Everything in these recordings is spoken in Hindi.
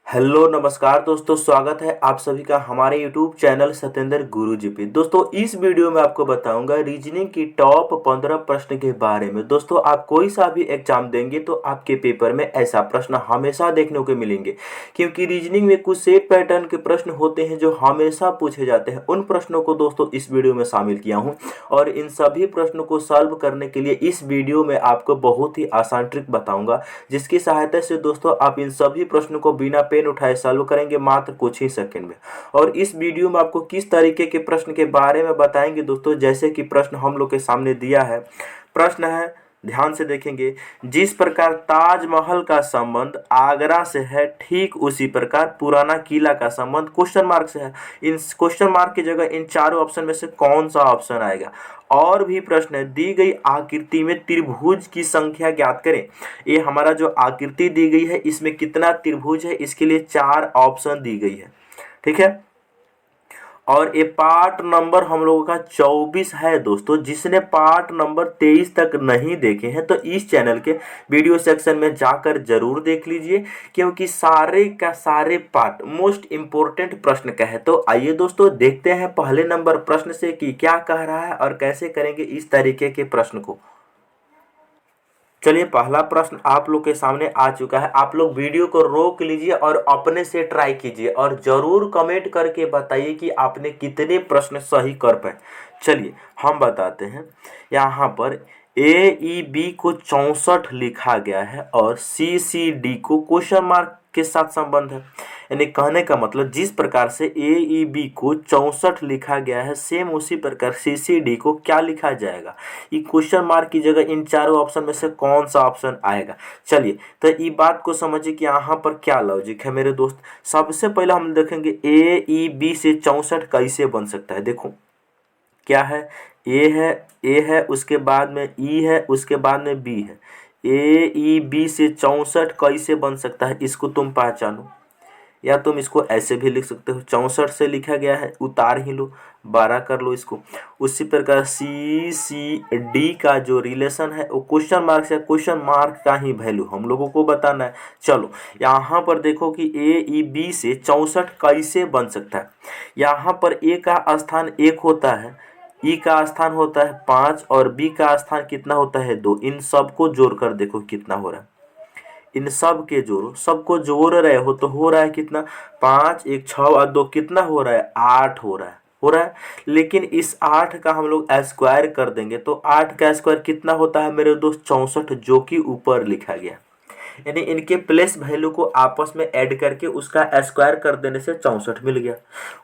हेलो नमस्कार दोस्तों, स्वागत है आप सभी का हमारे यूट्यूब चैनल सत्येंद्र गुरुजी पे। दोस्तों इस वीडियो में आपको बताऊंगा रीजनिंग की टॉप 15 प्रश्न के बारे में। दोस्तों आप कोई सा भी एग्जाम देंगे तो आपके पेपर में ऐसा प्रश्न हमेशा देखने को मिलेंगे, क्योंकि रीजनिंग में कुछ सेट पैटर्न के प्रश्न होते हैं जो हमेशा पूछे जाते हैं। उन प्रश्नों को दोस्तों इस वीडियो में शामिल किया हूँ और इन सभी प्रश्नों को सॉल्व करने के लिए इस वीडियो में आपको बहुत ही आसान ट्रिक बताऊंगा, जिसकी सहायता से दोस्तों आप इन सभी प्रश्नों को बिना पेन उठाए सॉल्व करेंगे मात्र कुछ ही सेकंड में। और इस वीडियो में आपको किस तरीके के प्रश्न के बारे में बताएंगे दोस्तों, जैसे कि प्रश्न हम लोग के सामने दिया है। प्रश्न है, ध्यान से देखेंगे। जिस प्रकार ताजमहल का संबंध आगरा से है, ठीक उसी प्रकार पुराना किला का संबंध क्वेश्चन मार्क से है। इन क्वेश्चन मार्क की जगह इन चारों ऑप्शन में से कौन सा ऑप्शन आएगा। और भी प्रश्न है, दी गई आकृति में त्रिभुज की संख्या ज्ञात करें। ये हमारा जो आकृति दी गई है इसमें कितना त्रिभुज है, इसके लिए 4 ऑप्शन दी गई है। ठीक है, और ये पार्ट नंबर हम लोगों का 24 है दोस्तों। जिसने पार्ट नंबर 23 तक नहीं देखे हैं तो इस चैनल के वीडियो सेक्शन में जाकर जरूर देख लीजिए, क्योंकि सारे का सारे पार्ट मोस्ट इंपोर्टेंट प्रश्न का है। तो आइए दोस्तों देखते हैं पहले नंबर प्रश्न से कि क्या कह रहा है और कैसे करेंगे इस तरीके के प्रश्न को। चलिए, पहला प्रश्न आप लोग के सामने आ चुका है। आप लोग वीडियो को रोक लीजिए और अपने से ट्राई कीजिए और जरूर कमेंट करके बताइए कि आपने कितने प्रश्न सही कर पाए। चलिए हम बताते हैं। यहाँ पर ए ई बी को 64 लिखा गया है और सी सी डी को क्वेश्चन मार्क के साथ संबंध है। यानी कहने का मतलब जिस प्रकार से ए ई बी को 64 लिखा गया है, सेम उसी प्रकार सी सी डी को क्या लिखा जाएगा। ये क्वेश्चन मार्क की जगह इन चारों ऑप्शन में से कौन सा ऑप्शन आएगा। चलिए तो ये बात को समझिए कि यहाँ पर क्या लॉजिक है मेरे दोस्त। सबसे पहले हम देखेंगे ए ई बी से 64 कैसे बन सकता है। देखो क्या है, ए है उसके बाद में ई है उसके बाद में बी है। ए ई बी से 64 कैसे बन सकता है, इसको तुम पहचानो। या तुम इसको ऐसे भी लिख सकते हो, 64 से लिखा गया है, उतार ही लो, 12 कर लो इसको। उसी प्रकार सी सी डी का जो रिलेशन है वो क्वेश्चन मार्क से, क्वेश्चन मार्क का ही वैल्यू हम लोगों को बताना है। चलो यहाँ पर देखो कि ए ई बी से 64 कैसे बन सकता है। यहाँ पर ए का स्थान 1 होता है, ई का स्थान होता है 5 और बी का स्थान कितना होता है 2। इन सबको जोड़कर देखो कितना हो रहा है। इन सब के जोड़ो, सबको जोड़ रहे हो तो हो रहा है कितना, 5 1 6 और 2 कितना हो रहा है, 8 हो रहा है। लेकिन इस 8 का हम लोग स्क्वायर कर देंगे तो 8 का स्क्वायर कितना होता है मेरे दोस्त, 64, जो कि ऊपर लिखा गया। यानी इनके प्लेस वैल्यू को आपस में ऐड करके उसका स्क्वायर कर देने से 64 मिल गया।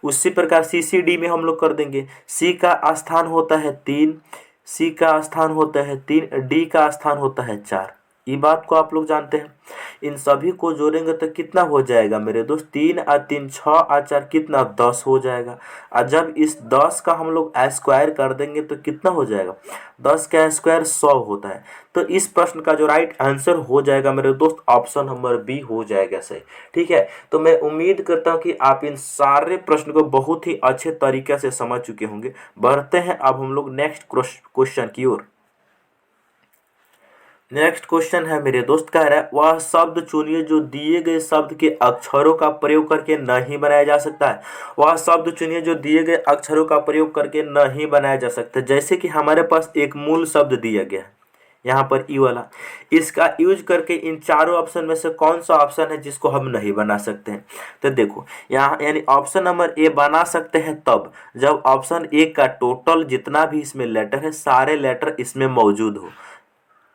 उसी प्रकार सी सी डी में हम लोग कर देंगे। सी का स्थान होता है 3, सी का स्थान होता है 3, डी का स्थान होता है 4। ये बात को आप लोग जानते हैं। इन सभी को जोड़ेंगे तो कितना हो जाएगा मेरे दोस्त, 3 और 3 6 और 4 कितना, 10 हो जाएगा। और जब इस 10 का हम लोग स्क्वायर कर देंगे तो कितना हो जाएगा, 10 का स्क्वायर 100 होता है। तो इस प्रश्न का जो राइट आंसर हो जाएगा मेरे दोस्त, ऑप्शन नंबर बी हो जाएगा सही। ठीक है, तो मैं उम्मीद करता हूँ कि आप इन सारे प्रश्न को बहुत ही अच्छे तरीके से समझ चुके होंगे। बढ़ते हैं अब हम लोग नेक्स्ट क्वेश्चन की ओर। नेक्स्ट क्वेश्चन है मेरे दोस्त, कह रहा है वह शब्द चुनिए जो दिए गए शब्द के अक्षरों का प्रयोग करके नहीं बनाया जा सकता है। वह शब्द चुनिए जो दिए गए अक्षरों का प्रयोग करके नहीं बनाया जा सकता। जैसे कि हमारे पास एक मूल शब्द दिया गया है यहाँ पर ई वाला, इसका यूज करके इन चारों ऑप्शन में से कौन सा ऑप्शन है जिसको हम नहीं बना सकते हैं। तो देखो यहाँ यानी ऑप्शन नंबर ए बना सकते हैं तब जब ऑप्शन ए का टोटल जितना भी इसमें लेटर है सारे लेटर इसमें मौजूद हो।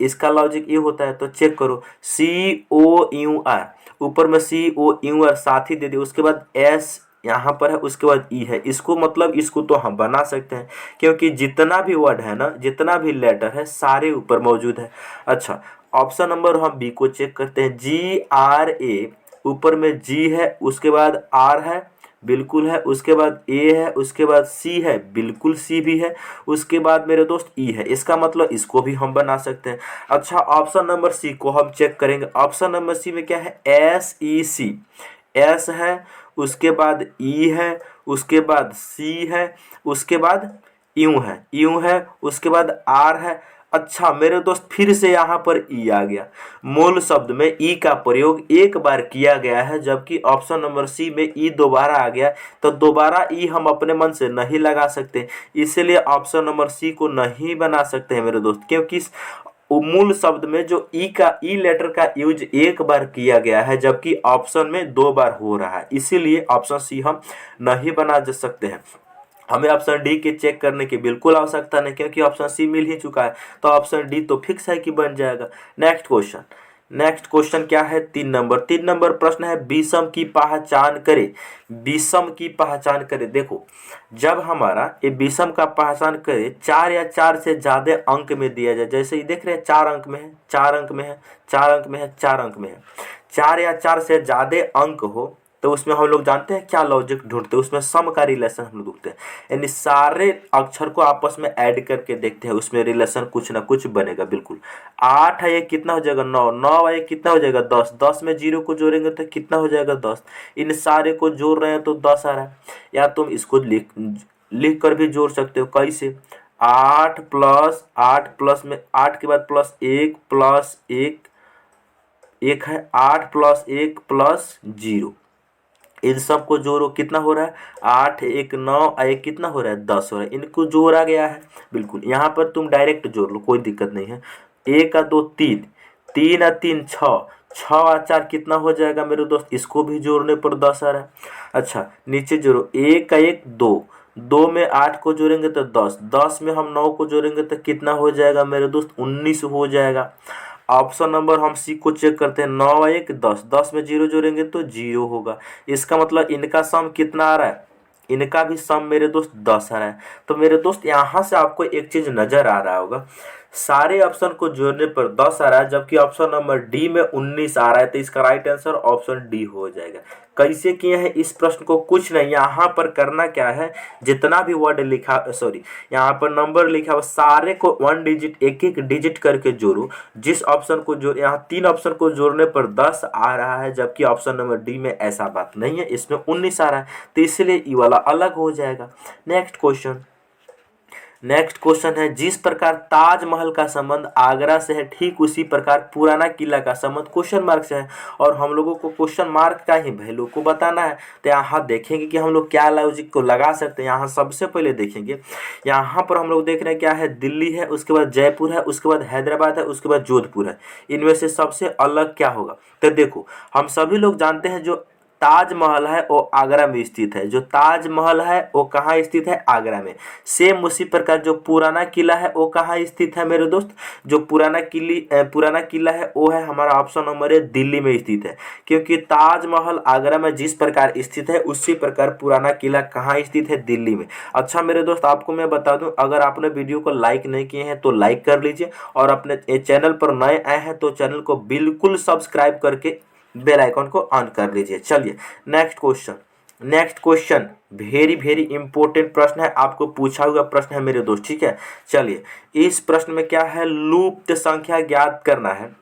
इसका लॉजिक ये होता है, तो चेक करो, सी ओ यू आर, ऊपर में सी ओ यू आर साथ ही दे दिए, उसके बाद एस यहाँ पर है, उसके बाद ई है। इसको मतलब इसको तो हम बना सकते हैं क्योंकि जितना भी वर्ड है ना, जितना भी लेटर है सारे ऊपर मौजूद है। अच्छा, ऑप्शन नंबर हम बी को चेक करते हैं। जी आर ए, ऊपर में जी है, उसके बाद आर है, बिल्कुल है, उसके बाद ए है, उसके बाद सी है, बिल्कुल सी भी है, उसके बाद मेरे दोस्त ई है। इसका मतलब इसको भी हम बना सकते हैं। अच्छा, ऑप्शन नंबर सी को हम चेक करेंगे। ऑप्शन नंबर सी में क्या है, एस ई सी, एस है, उसके बाद ई है, उसके बाद सी है, उसके बाद यू है, उसके बाद आर है, अच्छा मेरे दोस्त, फिर से यहाँ पर ई आ गया। मूल शब्द में ई का प्रयोग एक बार किया गया है, जबकि ऑप्शन नंबर सी में ई दोबारा आ गया। तो दोबारा ई हम अपने मन से नहीं लगा सकते, इसीलिए ऑप्शन नंबर सी को नहीं बना सकते हैं मेरे दोस्त, क्योंकि मूल शब्द में जो ई का ई लेटर का यूज एक बार किया गया है, जबकि ऑप्शन में 2 बार हो रहा है, इसीलिए ऑप्शन सी हम नहीं बना जा सकते हैं। हमें ऑप्शन डी के चेक करने की बिल्कुल आवश्यकता नहीं, क्योंकि ऑप्शन सी मिल ही चुका है, तो ऑप्शन डी तो फिक्स है कि बन जाएगा। नेक्स्ट क्वेश्चन क्या है, 3 नंबर प्रश्न है, विषम की पहचान करे। विषम की पहचान करे, देखो जब हमारा ये विषम का पहचान करे 4 या 4 से ज्यादा अंक में दिया जाए, जैसे ये देख रहे हैं 4 अंक में है, 4 अंक में है, 4 अंक में है, 4 अंक में है, 4 या 4 से ज्यादा अंक हो, तो उसमें हम लोग जानते हैं क्या लॉजिक ढूंढते हैं, उसमें सम का रिलेशन हम लोग ढूंढते हैं, यानी सारे अक्षर को आपस में ऐड करके देखते हैं, उसमें रिलेशन कुछ ना कुछ बनेगा। बिल्कुल 8 है, ये कितना हो जाएगा 9, 9 है, ये कितना हो जाएगा 10, 10 में 0 को जोड़ेंगे तो कितना हो जाएगा 10, इन सारे को जोड़ रहे हैं तो 10 आ रहा है। या तुम इसको लिख कर भी जोड़ सकते हो, कैसे, 8 प्लस में 8 के बाद प्लस 1 है, 8 प्लस 1 प्लस 0, इन सब को जोड़ो, कितना हो रहा है 8 1 9 1 कितना हो रहा है 10 हो रहा है, इनको जोड़ा गया है। बिल्कुल यहाँ पर तुम डायरेक्ट जोड़ लो, कोई दिक्कत नहीं है। 1 का 2 3, 3 और 3 6, 6 और 4 कितना हो जाएगा मेरे दोस्त, इसको भी जोड़ने पर 10 आ रहा है। अच्छा नीचे जोड़ो, 1 का 1 2, 2 में 8 को जोड़ेंगे तो 10, 10 में हम 9 को जोड़ेंगे तो कितना हो जाएगा मेरे दोस्त 19 हो जाएगा। ऑप्शन नंबर हम सी को चेक करते हैं, 9 1 10, 10 में 0 जोड़ेंगे तो 0 होगा। इसका मतलब इनका सम कितना आ रहा है, इनका भी सम मेरे दोस्त 10 आ रहा है। तो मेरे दोस्त यहाँ से आपको एक चीज नजर आ रहा होगा, सारे ऑप्शन को जोड़ने पर 10 आ रहा है, जबकि ऑप्शन नंबर डी में 19 आ रहा है, तो इसका राइट आंसर ऑप्शन डी हो जाएगा। कैसे किए हैं इस प्रश्न को, कुछ नहीं, यहाँ पर करना क्या है, जितना भी वर्ड लिखा यहाँ पर नंबर लिखा हुआ सारे को 1 डिजिट एक एक डिजिट करके जोड़ो। जिस ऑप्शन को जो यहाँ 3 ऑप्शन को जोड़ने पर 10 आ रहा है, जबकि ऑप्शन नंबर डी में ऐसा बात नहीं है, इसमें 19 आ रहा है, तो इसलिए ये वाला अलग हो जाएगा। नेक्स्ट क्वेश्चन है, जिस प्रकार ताजमहल का संबंध आगरा से है, ठीक उसी प्रकार पुराना किला का संबंध क्वेश्चन मार्क से है, और हम लोगों को क्वेश्चन मार्क का ही वैल्यू को बताना है। तो यहाँ देखेंगे कि हम लोग क्या लॉजिक को लगा सकते हैं। यहाँ सबसे पहले देखेंगे, यहाँ पर हम लोग देख रहे हैं क्या है, दिल्ली है, उसके बाद जयपुर है, उसके बाद हैदराबाद है, उसके बाद जोधपुर है, इनमें से सबसे अलग क्या होगा। तो देखो हम सभी लोग जानते हैं जो ताजमहल है वो आगरा में स्थित है, जो ताजमहल है वो कहाँ स्थित है, आगरा में। सेम उसी प्रकार जो पुराना किला है वो कहाँ स्थित है मेरे दोस्त, जो पुराना किला है वो है हमारा ऑप्शन नंबर है दिल्ली में स्थित है, क्योंकि ताजमहल आगरा में जिस प्रकार स्थित है उसी प्रकार पुराना किला कहाँ स्थित है, दिल्ली में। अच्छा मेरे दोस्त आपको मैं बता दूं, अगर आपने वीडियो को लाइक नहीं किए हैं तो लाइक कर लीजिए, और अपने चैनल पर नए आए हैं तो चैनल को बिल्कुल सब्सक्राइब करके बेल आइकन को ऑन कर लीजिए। चलिए next question very very important प्रश्न है, आपको पूछा हुआ प्रश्न है मेरे दोस्त, ठीक है। चलिए इस प्रश्न में क्या है, लुप्त संख्या ज्ञात करना है।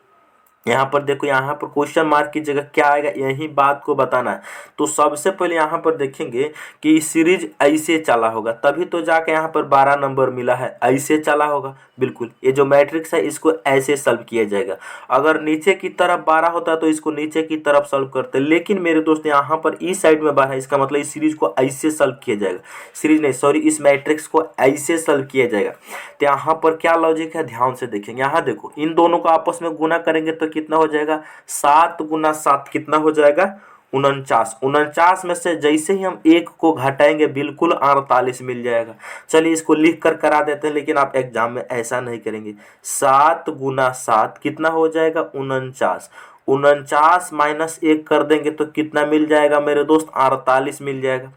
यहाँ पर देखो, यहाँ पर क्वेश्चन मार्क की जगह क्या आएगा, यही बात को बताना है। तो सबसे पहले यहाँ पर देखेंगे कि सीरीज ऐसे चला होगा, तभी तो जाके यहाँ पर 12 नंबर मिला है, ऐसे चला होगा। बिल्कुल ये जो मैट्रिक्स है इसको ऐसे सॉल्व किया जाएगा। अगर नीचे की तरफ 12 होता तो इसको नीचे की तरफ सॉल्व करते, लेकिन मेरे दोस्त यहाँ पर इस साइड में 12 है, इसका मतलब इस सीरीज को ऐसे सॉल्व किया जाएगा, इस मैट्रिक्स को ऐसे सॉल्व किया जाएगा। तो यहाँ पर क्या लॉजिक है, ध्यान से देखेंगे। यहाँ देखो इन दोनों को आपस में गुना करेंगे तो कितना हो जाएगा, 7 गुना 7 कितना हो जाएगा 49। 49 में से जैसे ही हम 1 को घटाएंगे बिल्कुल 48 मिल जाएगा। चलिए इसको लिख कर करा देते हैं, लेकिन आप एग्जाम में ऐसा नहीं करेंगे। 7 गुना 7 कितना हो जाएगा 49, 49 माइनस 1 कर देंगे तो कितना मिल जाएगा मेरे दोस्त, 48 मिल जाएगा।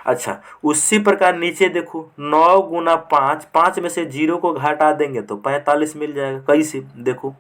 अच्छा उसी प्रकार नीचे देखो, 9 गुना 5, 5 में से 0 को घटा देंगे तो 45 मिल जाएगा। कैसे देखो,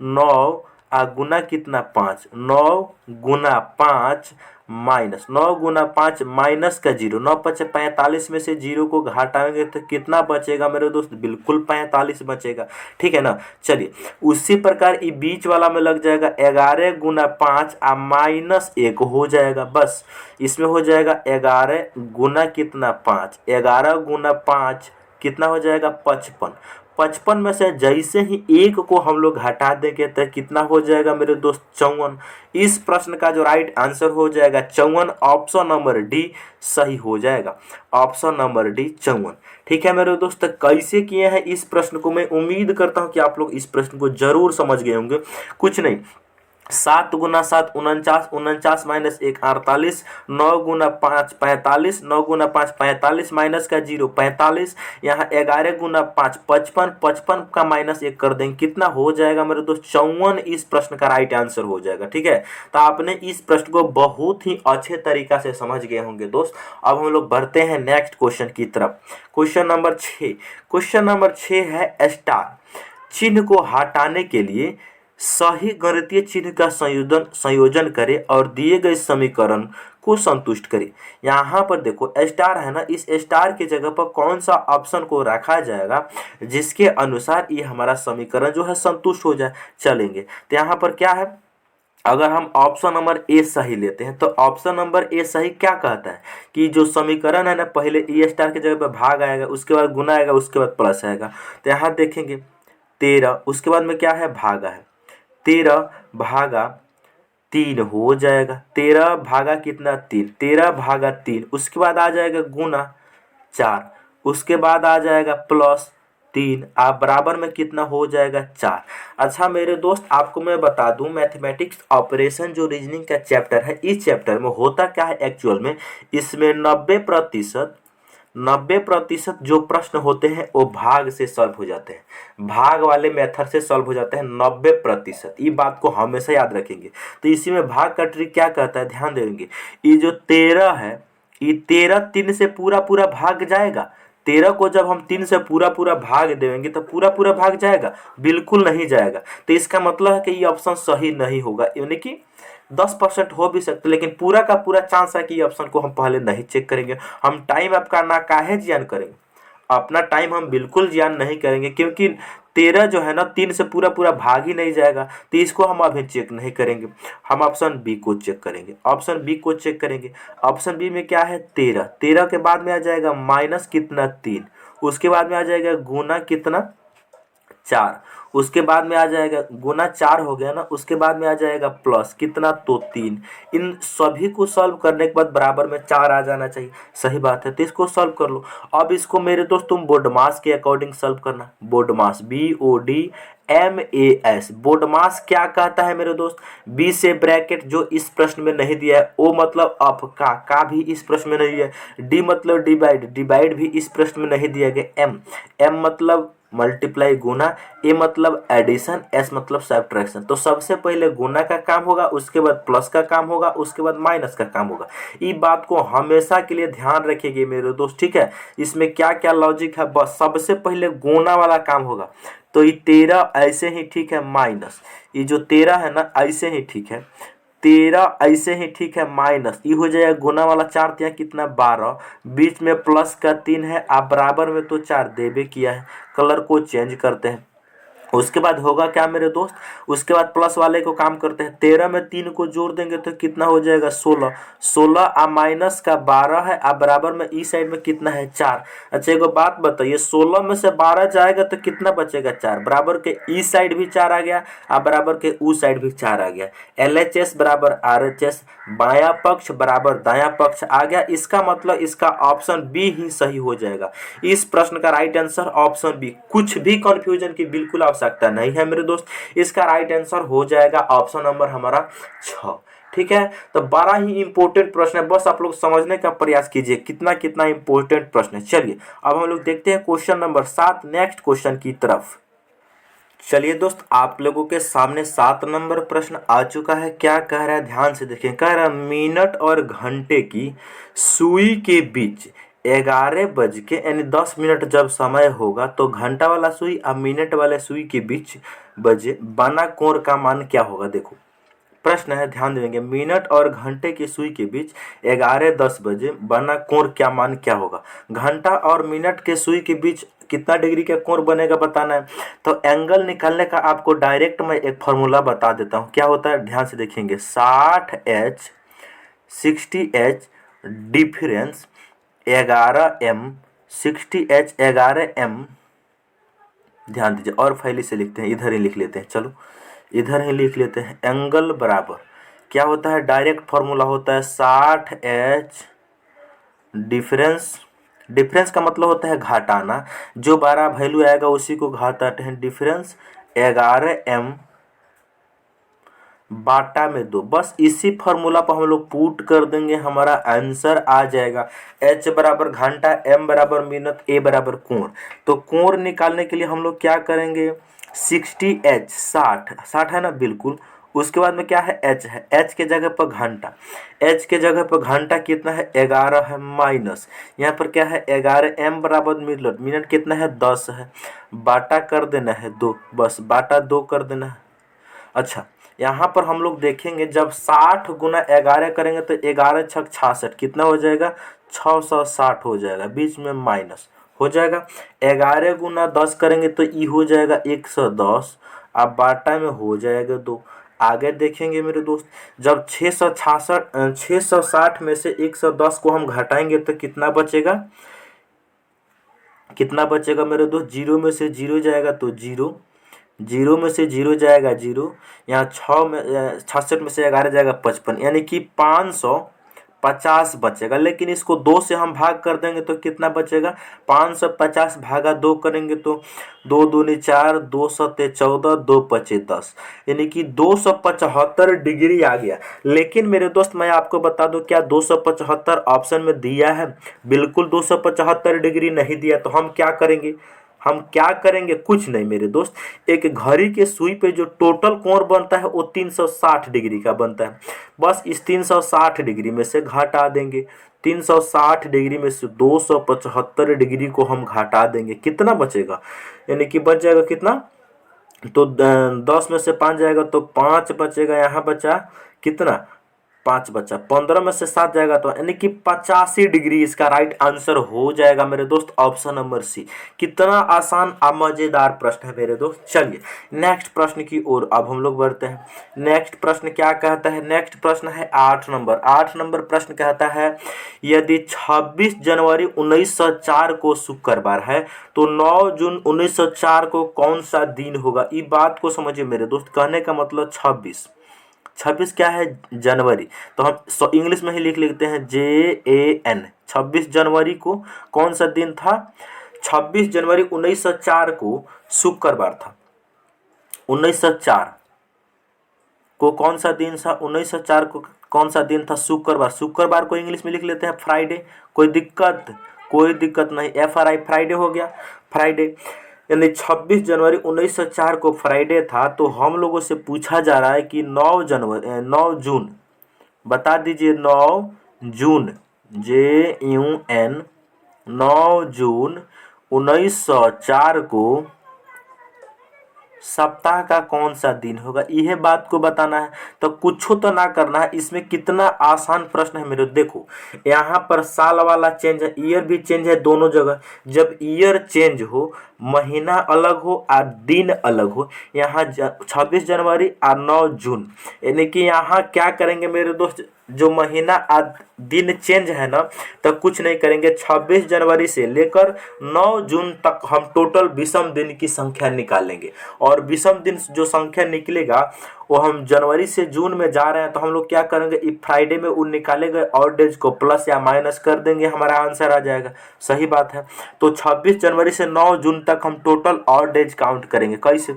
9 गुना कितना 5, 9 गुना 5 माइनस 9 गुना 5 माइनस का 0, 9 5 45 में से 0 को घटाएंगे तो कितना बचेगा मेरे दोस्त, बिल्कुल 45 बचेगा, ठीक है ना। चलिए उसी प्रकार ये बीच वाला में लग जाएगा, 11 गुना 5 माइनस 1 हो जाएगा, बस इसमें हो जाएगा 11 गुना कितना 5, 11 गुना 5 कितना हो जाएगा 55, 55 में से जैसे ही एक को हम लोग हटा देंगे तो कितना हो जाएगा मेरे दोस्त? 54। इस प्रश्न का जो राइट आंसर हो जाएगा 54। ऑप्शन नंबर डी सही हो जाएगा। Option number D 54। ठीक है मेरे दोस्त, कैसे किए हैं इस प्रश्न को? मैं उम्मीद करता हूं कि आप लोग इस प्रश्न को जरूर समझ गए होंगे। कुछ नहीं, 7 गुना 7 49, 49 माइनस 1 48, 9 गुना 5 45, 9 गुना 5 45 माइनस का 0 45, यहाँ 11 गुना 5 55, 55 का माइनस 1 कर देंगे, कितना हो जाएगा मेरे दोस्त? 54 इस प्रश्न का राइट आंसर हो जाएगा। ठीक है, तो आपने इस प्रश्न को बहुत ही अच्छे तरीका से समझ गए होंगे दोस्त। अब हम लोग बढ़ते हैं नेक्स्ट क्वेश्चन की तरफ। Question number 6। क्वेश्चन नंबर 6 है स्टार चिन्ह को हटाने के लिए सही गणितीय चिन्ह का संयोजन करें और दिए गए समीकरण को संतुष्ट करें। यहाँ पर देखो स्टार है ना, इस स्टार की जगह पर कौन सा ऑप्शन को रखा जाएगा जिसके अनुसार ये हमारा समीकरण जो है संतुष्ट हो जाए। चलेंगे तो यहाँ पर क्या है, अगर हम ऑप्शन नंबर ए सही लेते हैं तो ऑप्शन नंबर ए सही क्या कहता है कि जो समीकरण है ना, पहले ए स्टार की जगह पर भाग आएगा, उसके बाद गुना आएगा, उसके बाद प्लस आएगा। तो यहाँ देखेंगे 13, उसके बाद में क्या है? भागा है। 13 भागा 3 हो जाएगा। 13 भागा कितना? 3। 13 भागा 3, उसके बाद आ जाएगा गुना 4, उसके बाद आ जाएगा प्लस 3, आप बराबर में कितना हो जाएगा? 4। अच्छा मेरे दोस्त, आपको मैं बता दूं, मैथमेटिक्स ऑपरेशन जो रीजनिंग का चैप्टर है, इस चैप्टर में होता क्या है एक्चुअल में, इसमें 90% जो प्रश्न होते हैं वो भाग से सॉल्व हो जाते हैं, भाग वाले मेथड से सॉल्व हो जाते हैं 90%। ये बात को हमेशा याद रखेंगे। तो इसी में भाग का ट्रिक क्या कहता है, ध्यान देंगे। ये जो 13 है, ये 13 3 से पूरा पूरा भाग जाएगा। 13 को जब हम 3 से पूरा पूरा भाग देंगे तो पूरा पूरा भाग जाएगा? बिल्कुल नहीं जाएगा। तो इसका मतलब है कि ये ऑप्शन सही नहीं होगा, यानी कि 10% हो भी सकते, लेकिन पूरा का पूरा चांस है कि ये ऑप्शन को हम पहले नहीं चेक करेंगे। हम टाइम आपका ना काहे जियान करेंगे, अपना टाइम हम बिल्कुल जियान नहीं करेंगे, क्योंकि 13 जो है ना 3 से पूरा पूरा भाग ही नहीं जाएगा, तो इसको हम अभी चेक नहीं करेंगे। हम ऑप्शन बी को चेक करेंगे। ऑप्शन बी को चेक करेंगे। ऑप्शन बी में क्या है? 13। 13 के बाद में आ जाएगा माइनस कितना? 3, उसके बाद में आ जाएगा गुना कितना? 4, उसके बाद में आ जाएगा गुना 4 हो गया ना, उसके बाद में आ जाएगा प्लस कितना? तो 3। इन सभी को सॉल्व करने के बाद बराबर में 4 आ जाना चाहिए। सही बात है, तो इसको सॉल्व कर लो। अब इसको मेरे दोस्त तुम बोर्डमास के अकॉर्डिंग सॉल्व करना। बोर्डमास BODMAS, बोर्डमास क्या कहता है मेरे दोस्त? बी से ब्रैकेट जो इस प्रश्न में नहीं दिया है, ओ मतलब अप का भी इस प्रश्न में नहीं दिया है, डी मतलब डिवाइड भी इस प्रश्न में नहीं दिया गया, एम मतलब मल्टीप्लाई गुना, ए मतलब एडिशन, एस मतलब सब्ट्रैक्शन। तो सबसे पहले गुना का काम होगा, उसके बाद प्लस का काम होगा, उसके बाद माइनस का काम होगा। ये बात को हमेशा के लिए ध्यान रखिएगा मेरे दोस्त, ठीक है। इसमें क्या क्या लॉजिक है, बस सबसे पहले गुना वाला काम होगा। तो ये 13 ऐसे ही ठीक है, माइनस ये जो 13 है ना ऐसे ही ठीक है, 13 ऐसे ही ठीक है, माइनस ये हो जाएगा गुना वाला 4 दिया कितना? 12, बीच में प्लस का 3 है, आप बराबर में तो 4 देवे किया है। कलर को चेंज करते हैं, उसके बाद होगा क्या मेरे दोस्त? उसके बाद प्लस वाले को काम करते हैं। 13 में 3 को जोड़ देंगे तो कितना हो जाएगा? 16। 16 आ माइनस का 12 है, आप बराबर में ई साइड में कितना है? 4। अच्छा एक बात बताइए, 16 में से 12 जाएगा तो कितना बचेगा? 4। बराबर के ई साइड भी 4 आ गया, आप बराबर के ऊ साइड भी 4 आ गया। LHS बराबर RHS, बायां पक्ष बराबर दायां पक्ष आ गया। इसका मतलब इसका ऑप्शन बी ही सही हो जाएगा। इस प्रश्न का राइट आंसर ऑप्शन बी। कुछ भी कंफ्यूजन की बिल्कुल आवश्यकता नहीं है मेरे दोस्त, इसका राइट आंसर हो जाएगा ऑप्शन नंबर हमारा 6। ठीक है, तो बड़ा ही इंपॉर्टेंट प्रश्न है, बस आप लोग समझने का प्रयास कीजिए कितना कितना इंपॉर्टेंट प्रश्न है। चलिए अब हम लोग देखते हैं क्वेश्चन नंबर 7, नेक्स्ट क्वेश्चन की तरफ। चलिए दोस्त, आप लोगों के सामने 7 नंबर प्रश्न आ चुका है। क्या कह रहा है, ध्यान से देखिए। कह रहा है मिनट और घंटे की सुई के बीच 11 बज के यानी 10 मिनट जब समय होगा तो घंटा वाला सुई और मिनट वाले सुई के बीच बजे बना कोण का मान क्या होगा। देखो प्रश्न है, ध्यान देंगे। मिनट और घंटे की सुई के बीच 11:10 बजे बना कोण क्या मान क्या होगा। घंटा और मिनट के सुई के बीच कितना डिग्री का कोण बनेगा बताना है। तो एंगल निकालने का आपको डायरेक्ट मैं एक फार्मूला बता देता हूँ। क्या होता है, ध्यान से देखेंगे। 60H 60H difference 11M 60H 11M ध्यान दीजिए, और फैली से लिखते हैं, इधर ही लिख लेते हैं, चलो इधर ही लिख लेते हैं। एंगल बराबर क्या होता है, डायरेक्ट फॉर्मूला होता है 60H डिफरेंस। डिफरेंस का मतलब होता है घटाना, जो 12 वैल्यू आएगा उसी को घटाते हैं। डिफरेंस 11M बाटा में 2, बस इसी फॉर्मूला पर हम लोग पुट कर देंगे, हमारा आंसर आ जाएगा। H बराबर घंटा, M बराबर मिनट, A बराबर कोण। तो कोण निकालने के लिए हम लोग क्या करेंगे, 60H 60 है ना, बिल्कुल। उसके बाद में क्या है, H है, H के जगह पर घंटा, H के जगह पर घंटा कितना है 11 है, माइनस यहाँ पर क्या है 11M बराबर मिनट, मिनट कितना है 10 है, बाटा कर देना है 2, बस बाटा 2 कर देना है। अच्छा, यहाँ पर हम लोग देखेंगे जब 60 गुना 11 करेंगे तो 11 छक 66 कितना हो जाएगा, 660 हो जाएगा, बीच में माइनस हो जाएगा। 11 गुना 10 करेंगे तो ई हो जाएगा 110, अब बाटा में हो जाएगा 2। आगे देखेंगे मेरे दोस्त, जब 660 में से 110 को हम घटाएंगे तो कितना बचेगा, कितना बचेगा मेरे दोस्त, जीरो में से जीरो जाएगा तो जीरो, जीरो में से जीरो जाएगा जीरो, यहाँ 66 में से 11 जाएगा 55, यानी कि 550 बचेगा। लेकिन इसको 2 से हम भाग कर देंगे तो कितना बचेगा, 550 भागा 2 करेंगे तो 2 दूनी 4, 2 सत्ते 14, 2 पचे 10, यानी कि 275 डिग्री आ गया। लेकिन मेरे दोस्त मैं आपको बता दूं, क्या 275 ऑप्शन में दिया है, बिल्कुल 275 डिग्री नहीं दिया। तो हम क्या करेंगे, हम क्या करेंगे, कुछ नहीं मेरे दोस्त, एक घड़ी के सुई पे जो टोटल कोण बनता है वो 360 डिग्री का बनता है, बस इस 360 डिग्री में से घटा देंगे। 360 डिग्री में से 275 डिग्री को हम घटा देंगे, कितना बचेगा, यानी कि बच जाएगा कितना, तो 10 में से 5 जाएगा तो 5 बचेगा, यहाँ बचा कितना, 5 बचा, 15 में से 7 जाएगा तो यानी कि 85 डिग्री इसका राइट आंसर हो जाएगा मेरे दोस्त, ऑप्शन नंबर सी। कितना आसान और मजेदार प्रश्न है मेरे दोस्त। चलिए नेक्स्ट प्रश्न की ओर अब हम लोग बढ़ते हैं। नेक्स्ट प्रश्न क्या कहता है, नेक्स्ट प्रश्न है 8 नंबर। 8 नंबर प्रश्न कहता है, यदि 26 जनवरी 1904 को शुक्रवार है तो 9 जून 1904 को कौन सा दिन होगा। ये बात को समझिए मेरे दोस्त, कहने का मतलब 26 क्या है, जनवरी, तो हम इंग्लिश में ही लिख लेते हैं JAN। 26 जनवरी को कौन सा दिन था, 26 जनवरी 1904 को शुक्रवार था। 1904 को कौन सा दिन था, 1904 को कौन सा दिन था, शुक्रवार। शुक्रवार को इंग्लिश में लिख लेते हैं फ्राइडे। कोई दिक्कत नहीं, FRI फ्राइडे हो गया, फ्राइडे। यानी 26 जनवरी 1904 को फ्राइडे था। तो हम लोगों से पूछा जा रहा है कि 9 जून, बता दीजिए 9 जून, JUN 9 जून 1904 को सप्ताह का कौन सा दिन होगा, यह बात को बताना है। तो कुछ तो ना करना है, इसमें कितना आसान प्रश्न है मेरे। देखो यहाँ पर साल वाला चेंज है, ईयर भी चेंज है दोनों जगह। जब ईयर चेंज हो, महीना अलग हो और दिन अलग हो, यहाँ 26 जनवरी और 9 जून, यानी कि यहाँ क्या करेंगे मेरे दोस्त, जो महीना और दिन चेंज है ना, तो कुछ नहीं करेंगे। 26 जनवरी से लेकर 9 जून तक हम टोटल विषम दिन की संख्या निकालेंगे, और विषम दिन जो संख्या निकलेगा वो हम जनवरी से जून में जा रहे हैं, तो हम लोग क्या करेंगे, इस फ्राइडे में उन निकाले गए और डेज को प्लस या माइनस कर देंगे, हमारा आंसर आ जाएगा। सही बात है। तो 26 जनवरी से 9 जून तक हम टोटल और डेज काउंट करेंगे। कैसे,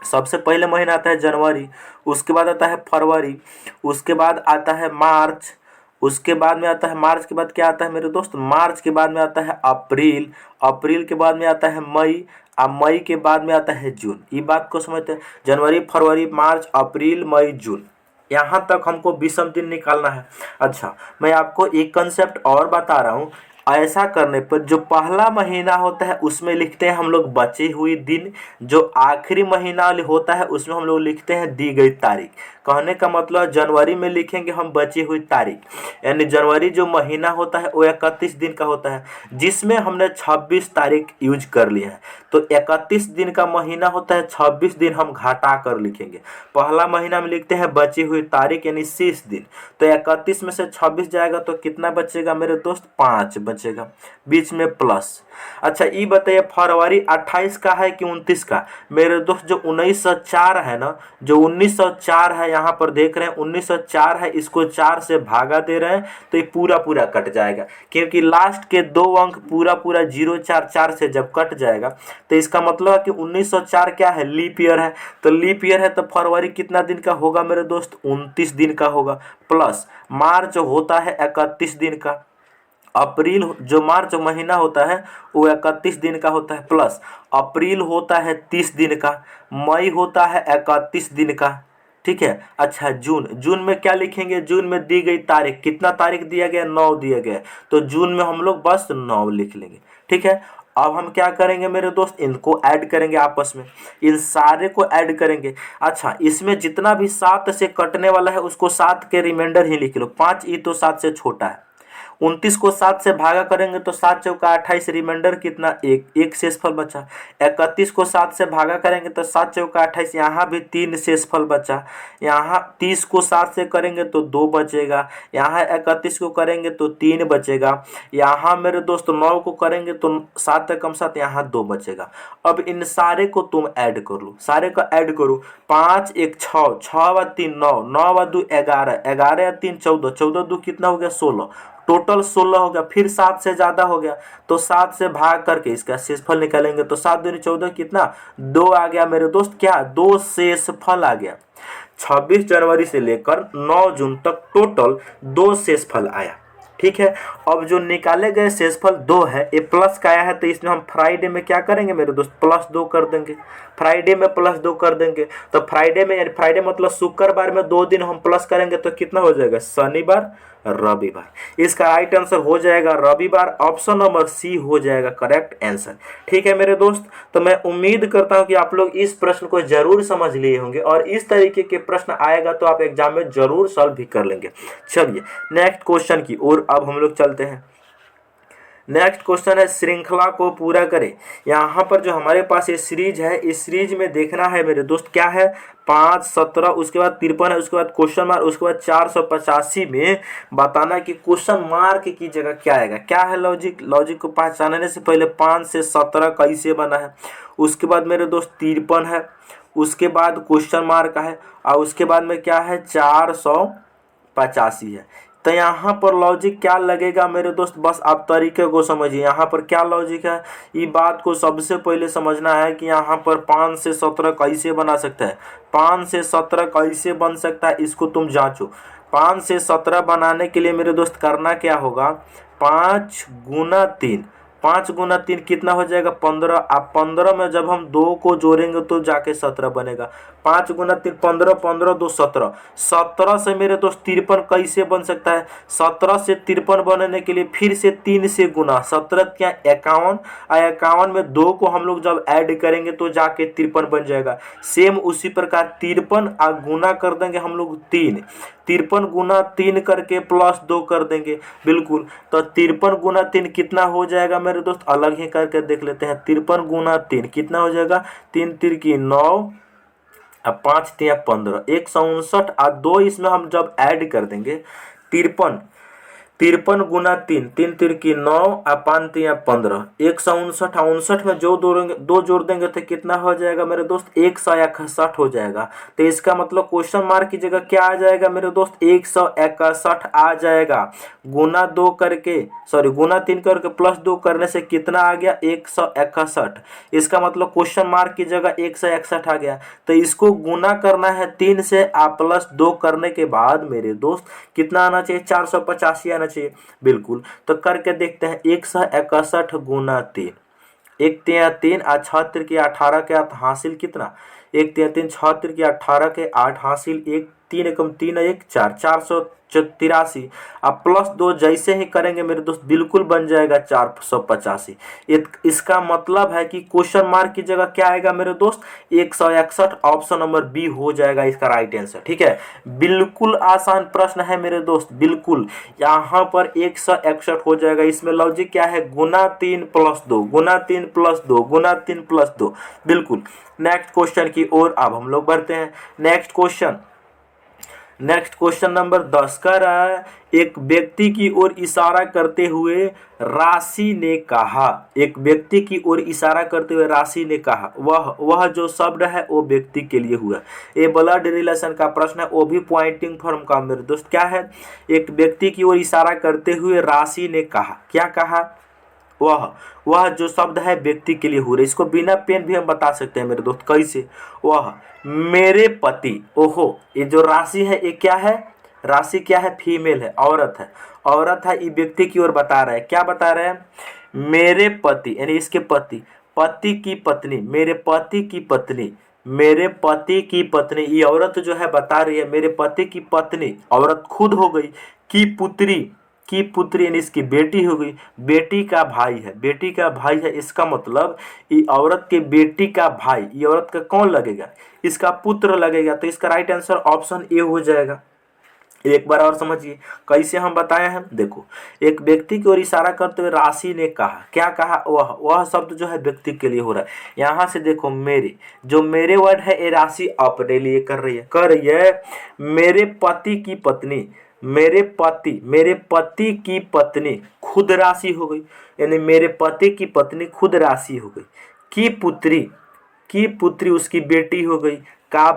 सबसे पहले महीना आता है जनवरी, उसके बाद आता है फरवरी, उसके बाद आता है मार्च, उसके बाद में आता है, मार्च के बाद क्या आता है मेरे दोस्त, मार्च के बाद में आता है अप्रैल, अप्रैल के बाद में आता है मई, अब मई के बाद में आता है जून। ये बात को समझते हैं, जनवरी फरवरी मार्च अप्रैल मई जून, यहाँ तक हमको विषम दिन निकालना है। अच्छा, मैं आपको एक कंसेप्ट और बता रहा हूँ। ऐसा करने पर जो पहला महीना होता है उसमें लिखते हैं हम लोग बची हुई दिन, जो आखिरी महीना होता है उसमें हम लोग लिखते हैं दी गई तारीख। कहने का मतलब जनवरी में लिखेंगे हम बची हुई तारीख, यानी जनवरी जो महीना होता है वो 31 दिन का होता है, जिसमें हमने 26 तारीख यूज कर लिया है। तो 31 दिन का महीना होता है, 26 दिन हम घटा कर लिखेंगे। पहला महीना में लिखते हैं बची हुई तारीख, यानी 30 दिन, तो 31 में से 26 जाएगा तो कितना बचेगा मेरे दोस्त, 5 बचेगा, बीच में प्लस। अच्छा ये बताइए फरवरी 28 का है कि 29 का? मेरे दोस्त जो 1904 है ना, जो 1904 है, यहाँ पर देख रहे हैं 1904 है, इसको 4 से भागा दे रहे हैं तो ये पूरा पूरा कट जाएगा, क्योंकि लास्ट के 2 अंक पूरा पूरा 044 से जब कट जाएगा तो इसका मतलब है कि 1904 क्या है, लीप ईयर है। तो लीप ईयर है तो फरवरी कितना दिन का होगा मेरे दोस्त, 29 दिन का होगा। प्लस मार्च होता है 31 दिन का, अप्रैल जो मार्च महीना होता है वो 31 दिन का होता है, प्लस अप्रैल होता है 30 दिन का, मई होता है 31 दिन का, ठीक है। अच्छा जून, जून में क्या लिखेंगे, जून में दी गई तारीख, कितना तारीख दिया गया, 9 दिया गया, तो जून में हम लोग बस 9 लिख लेंगे, ठीक है। अब हम क्या करेंगे मेरे दोस्त, इनको ऐड करेंगे आपस में, इन सारे को ऐड करेंगे। अच्छा इसमें जितना भी 7 से कटने वाला है उसको 7 के रिमाइंडर ही लिख लो, 5 ई तो 7 से छोटा है। 29 को 7 से भागा करेंगे तो 7 चौका 28, रिमाइंडर कितना, एक शेषफल बचा। 31 को 7 से भागा करेंगे तो 7 चौका 28, यहाँ भी 3 शेषफल बचा। यहाँ 30 को 7 से करेंगे तो 2 बचेगा, यहाँ 31 को करेंगे तो 3 बचेगा, यहाँ मेरे दोस्त 9 को करेंगे तो 7 कम 7, यहाँ 2 बचेगा। अब इन सारे को तुम ऐड कर लो, सारे का ऐड करो, 5 1 6, 6 व 3 9, 9 व 2 11, 11 या 3 14, 14 2 कितना हो गया 16, टोटल 16 हो गया। फिर 7 से ज्यादा हो गया तो 7 से भाग करके इसका शेषफल निकालेंगे तो 7 दूनी 14, कितना 2 आ गया मेरे दोस्त, क्या 2 शेषफल आ गया। 26 जनवरी से लेकर 9 जून तक टोटल 2 शेषफल आया, ठीक है। अब जो निकाले गए शेषफल 2 है, ये प्लस का आया है तो इसमें हम फ्राइडे में क्या करेंगे मेरे दोस्त, +2 कर देंगे, फ्राइडे में +2 कर देंगे। तो फ्राइडे में, यानी फ्राइडे मतलब शुक्रवार में 2 दिन हम प्लस करेंगे तो कितना हो जाएगा, शनिवार रविवार। इसका राइट आंसर हो जाएगा रविवार, ऑप्शन नंबर सी हो जाएगा करेक्ट आंसर, ठीक है मेरे दोस्त। तो मैं उम्मीद करता हूं कि आप लोग इस प्रश्न को जरूर समझ लिए होंगे और इस तरीके के प्रश्न आएगा तो आप एग्जाम में जरूर सॉल्व भी कर लेंगे। चलिए नेक्स्ट क्वेश्चन की ओर अब हम लोग चलते हैं। नेक्स्ट क्वेश्चन है श्रृंखला को पूरा करें। यहाँ पर जो हमारे पास ये सीरीज है, इस सीरीज में देखना है मेरे दोस्त क्या है, 5 17 उसके बाद 53 है, उसके बाद क्वेश्चन मार्क, उसके बाद 485 में बताना कि क्वेश्चन मार्क की जगह क्या आएगा। क्या है लॉजिक, लॉजिक को पहचानने से पहले 5 से 17 कैसे बना है, उसके बाद मेरे दोस्त 53 है, उसके बाद क्वेश्चन मार्क है और उसके बाद में क्या है 485 है। तो यहाँ पर लॉजिक क्या लगेगा मेरे दोस्त, बस आप तरीके को समझिए। यहाँ पर क्या लॉजिक है, ये बात को सबसे पहले समझना है कि यहाँ पर 5 से 17 कैसे बना सकता है, 5 से 17 कैसे बन सकता है इसको तुम जांचो। 5 से 17 बनाने के लिए मेरे दोस्त करना क्या होगा, 5 गुना 3, 5 गुना 3 कितना हो जाएगा 15। आप 15 में जब हम 2 को जोड़ेंगे तो जाके 17 बनेगा। 5 गुना 3 15, 15 2 17, 17 से मेरे दोस्त 53 कैसे बन सकता है, 17 से 53 बनने के लिए फिर से 3 से गुना, 17 क्या 51, और 51 में 2 को हम लोग जब ऐड करेंगे तो जाके 53 बन जाएगा। सेम उसी प्रकार 53 और गुना कर देंगे हम लोग 3, 53 गुना 3 करके +2 कर देंगे, बिल्कुल। तो 53 गुना 3 कितना हो जाएगा मेरे दोस्त, अलग ही करके देख लेते हैं। 53 गुना 3 कितना हो जाएगा, 3 3 की 9, अब 5 3 15, 159 और 2 इसमें हम जब ऐड कर देंगे 53, 53 गुना 3, 3 3 की 9 और 5 3 15, 159, 59 में जो दो जोड़ देंगे तो कितना हो जाएगा मेरे दोस्त, 161 हो जाएगा। तो इसका मतलब क्वेश्चन मार्क की जगह क्या आ जाएगा मेरे दोस्त, 161 आ जाएगा। गुना 2 करके, सॉरी गुना 3 करके +2 करने से कितना आ गया 161। इसका मतलब क्वेश्चन मार्क की जगह 161 आ गया। तो इसको गुना करना है 3 से, आप +2 करने के बाद मेरे दोस्त कितना आना चाहिए, 485 आना चाहिए, बिल्कुल। तो करके देखते हैं, 161 गुना 3, 1 3 3 और 6 3 की 18 के आप हासिल कितना, 1 3 3 6 3 की 18 के 8 हासिल, 1 3 एकम 3 1 4, 483। अब +2 जैसे ही करेंगे मेरे दोस्त बिल्कुल बन जाएगा 485। इसका मतलब है कि क्वेश्चन मार्क की जगह क्या आएगा मेरे दोस्त, 161, ऑप्शन नंबर बी हो जाएगा इसका राइट आंसर, ठीक है। बिल्कुल आसान प्रश्न है मेरे दोस्त, बिल्कुल। यहाँ पर 161 हो जाएगा। इसमें लॉजिक क्या है, गुना 3 +2, गुना 3 +2, गुना 3 +2, बिल्कुल। नेक्स्ट क्वेश्चन की ओर अब हम लोग बढ़ते हैं। Next question, next question number 10 कह रहा है, एक व्यक्ति की ओर इशारा करते हुए राशि ने कहा। एक व्यक्ति की ओर इशारा करते हुए राशि ने कहा, वह जो शब्द है वो व्यक्ति के लिए हुआ। ये ब्लड रिलेशन का प्रश्न है, वो भी पॉइंटिंग फॉर्म का मेरे दोस्त। क्या है? एक व्यक्ति की ओर इशारा करते हुए राशि ने कहा, क्या कहा? वह जो शब्द है व्यक्ति के लिए हो रहा है। इसको बिना पेन भी हम बता सकते हैं मेरे दोस्त। कैसे? वह मेरे पति। ओहो, ये जो राशि है ये क्या है? राशि क्या है? फीमेल है, औरत है। औरत है, ये व्यक्ति की ओर बता रहा है। क्या बता रहे हैं? मेरे पति, यानी इसके पति, पति की पत्नी, मेरे पति की पत्नी, मेरे पति की पत्नी। ये औरत जो है बता रही है मेरे पति की पत्नी, औरत खुद हो गई, की पुत्री, की पुत्री यानी इसकी बेटी हो गई। बेटी का भाई है, बेटी का भाई है, इसका मतलब ये औरत के बेटी का भाई, ये औरत का कौन लगेगा? इसका पुत्र लगेगा। तो इसका राइट आंसर ऑप्शन ए हो जाएगा। एक बार और समझिए कैसे हम बताए हैं। देखो, एक व्यक्ति की ओर इशारा करते हुए राशि ने कहा, क्या कहा? वह शब्द जो है व्यक्ति के लिए हो रहा है। यहाँ से देखो, मेरे, जो मेरे वर्ड है ये राशि अपने लिए कर रही है, मेरे पति की पत्नी, मेरे पति की पत्नी खुद राशि हो गई, यानी मेरे पति की पत्नी खुद राशि हो गई। की पुत्री उसकी बेटी हो गई। का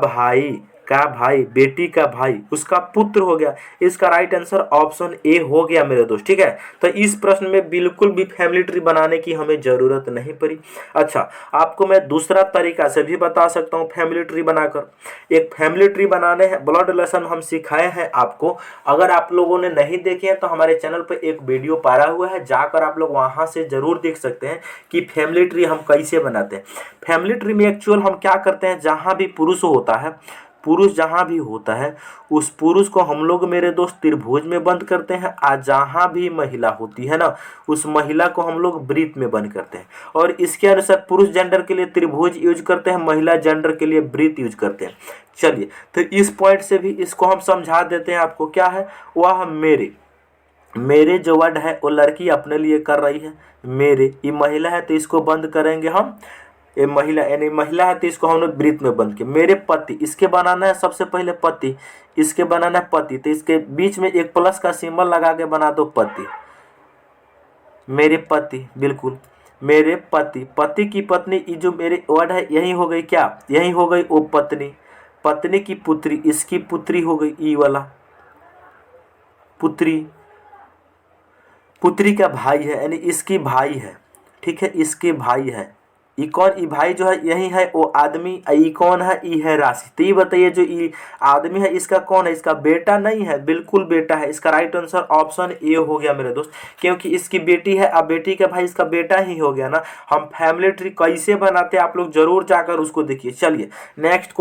भाई, बेटी का भाई, उसका पुत्र हो गया। इसका राइट आंसर ऑप्शन ए हो गया मेरे दोस्त। ठीक है, तो इस प्रश्न में बिल्कुल भी फैमिली ट्री बनाने की हमें जरूरत नहीं पड़ी। अच्छा, आपको मैं दूसरा तरीका से भी बता सकता हूँ फैमिली ट्री बनाकर। एक फैमिली ट्री बनाने हैं, ब्लड रिलेशन हम सिखाए हैं आपको। अगर आप लोगों ने नहीं देखे हैं तो हमारे चैनल पर एक वीडियो पाया हुआ है, जाकर आप लोग वहां से जरूर देख सकते हैं कि फैमिली ट्री हम कैसे बनाते हैं। फैमिली ट्री में एक्चुअल हम क्या करते हैं, जहां भी पुरुष होता है, पुरुष जहाँ भी होता है उस पुरुष को हम लोग मेरे दोस्त त्रिभुज में बंद करते हैं, और जहाँ भी महिला होती है ना उस महिला को हम लोग वृत्त में बंद करते हैं। और इसके अनुसार पुरुष जेंडर के लिए त्रिभुज यूज करते हैं, महिला जेंडर के लिए वृत्त यूज करते हैं। चलिए, तो इस पॉइंट से भी इसको हम समझा देते हैं आपको। क्या है? वह मेरे जो वर्ड है वो लड़की अपने लिए कर रही है। मेरे, ये महिला है तो इसको बंद करेंगे हम, ये महिला, यानी महिला है तो इसको हमने वृत्त में बंद किया। मेरे पति, इसके बनाना है सबसे पहले पति, इसके बनाना है पति, तो इसके बीच में एक प्लस का सिंबल लगा के बना दो पति। मेरे पति, बिल्कुल मेरे पति, पति की पत्नी, ये जो मेरे वर्ड है यही हो गई। क्या? यही हो गई वो पत्नी। पत्नी की पुत्री, इसकी पुत्री हो गई, ई वाला पुत्री। पुत्री का भाई है, यानी इसकी भाई है। ठीक है, इसके भाई है। ई कौन? ई भाई जो है यही है वो आदमी। ई कौन है? ई है राशि। तो ये बताइए, जो ई आदमी है इसका कौन है? इसका बेटा नहीं है, बिल्कुल बेटा है। इसका राइट आंसर ऑप्शन ए हो गया मेरे दोस्त, क्योंकि इसकी बेटी है, अब बेटी का भाई इसका बेटा ही हो गया ना। हम फैमिली ट्री कैसे बनाते हैं आप लोग जरूर जाकर उसको देखिए। चलिए, नेक्स्ट